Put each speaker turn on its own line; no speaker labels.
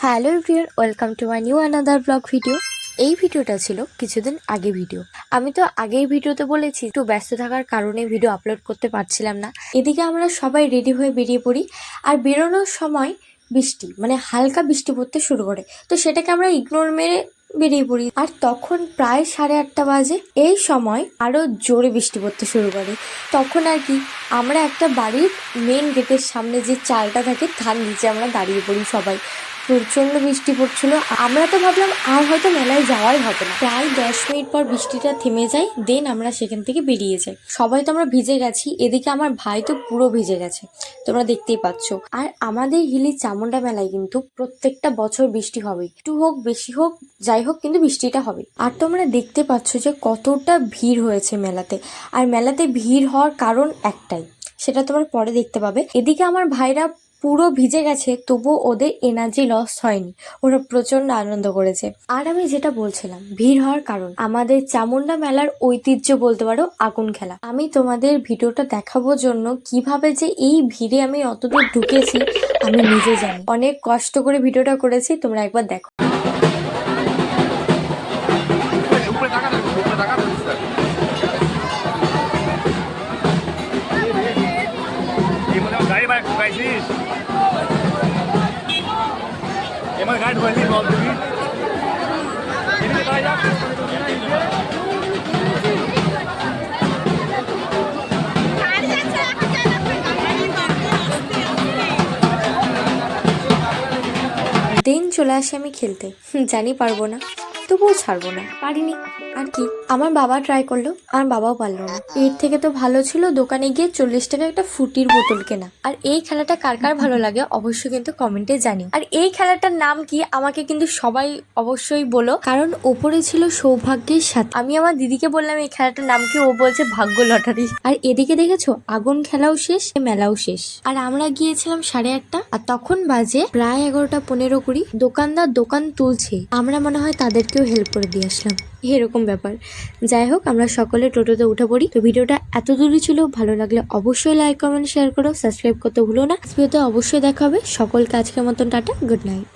Hello everyone, welcome to my new another blog video. এই ভিডিওটা ছিল কিছুদিন আগে ভিডিও। আমি তো আগেই ভিডিওতে বলেছি একটু ব্যস্ত থাকার কারণে ভিডিও আপলোড করতে পারছিলাম না। এদিকে আমরা সবাই রেডি হয়ে বেরিয়ে পড়ি, আর বেরোনোর সময় বৃষ্টি মানে হালকা বৃষ্টি পড়তে শুরু করে। তো সেটাকে আমরা ইগনোর মেরে বেরিয়ে পড়ি, আর তখন প্রায় 8:30 বাজে। এই সময় আরো জোরে বৃষ্টি পড়তে শুরু করে। তখন আর কি আমরা একটা বাড়ির মেন গেটের সামনে যে চালটা থাকে তার নিচে আমরা দাঁড়িয়ে পড়ি সবাই। প্রচণ্ড বৃষ্টি পড়ছিল। আমরা তো ভাবলাম আর হয়তো মেলায় যাওয়াই হবে না। প্রায় 10 মিনিট পর বৃষ্টিটা থেমে যায়, দেন আমরা সেখান থেকে বেরিয়ে যাই। সবাই তো আমরা ভিজে গেছি, এদিকে আমার ভাই তো পুরো ভিজে গেছে, তোমরা দেখতেই পাচ্ছ। আর আমাদের হিলি চামুন্ডা মেলায় কিন্তু প্রত্যেকটা বছর বৃষ্টি হবে, একটু হোক বেশি হোক যাই হোক, কিন্তু বৃষ্টিটা হবে। আর তোমরা দেখতে পাচ্ছ যে কতটা ভিড় হয়েছে মেলাতে। আর মেলাতে ভিড় হওয়ার কারণ একটাই, সেটা তোমরা পরে দেখতে পাবে। এদিকে আমার ভাইরা পুরো ভিজে গেছে, তবুও ওদের এনার্জি লস হয়নি, ওরা প্রচন্ড আনন্দ করেছে। আর আমি যেটা বলছিলাম ভিড় হওয়ার কারণ, আমাদের চামুন্ডা মেলার ঐতিহ্য বলতে পারো আগুন খেলা। আমি তোমাদের ভিডিওটা দেখাবো জন্য কিভাবে যে এই ভিড়ে আমি অতদূর ঢুকেছি আমি নিজে জানি। অনেক কষ্ট করে ভিডিওটা করেছি, তোমরা একবার দেখো। দেন চলে আসি আমি খেলতে। জানি পারবো না, তবুও ছাড়বো না, পারিনি আর কি। আমার বাবা ট্রাই করলো, আমার বাবাও পারলো না। এর থেকে তো ভালো ছিল দোকানে গিয়ে 40 টাকা একটা ফুটির বোতল কেনা। আর এই খেলাটা কার কার ভালো লাগে অবশ্যই কিন্তু কমেন্টে জানিও। আর এই খেলাটার নাম কি আমাকে কিন্তু সবাই অবশ্যই বলো, কারণ ওপরে ছিল সৌভাগ্যের সাথে। আমি আমার দিদিকে বললাম এই খেলাটার নাম কি, ও বলছে ভাগ্য লটারি। আর এদিকে দেখেছো আগুন খেলাও শেষ, মেলাও শেষ। আর আমরা গিয়েছিলাম 8:30, আর তখন বাজে প্রায় 11:15-20। দোকানদার দোকান তুলছে, আমরা মনে হয় তাদেরকেও হেল্প করে দিয়ে আসলাম, এরকম ব্যাপার। যাই হোক, আমরা সকলে টোটোতে উঠে পড়ি। তো ভিডিওটা এত দূরই ছিল, ভালো লাগলে অবশ্যই লাইক কমেন্ট শেয়ার করো, সাবস্ক্রাইব করতে ভুলো না। ভিডিওতে অবশ্যই দেখা হবে। সকলকে আজকের মতন টাটা, গুড নাইট।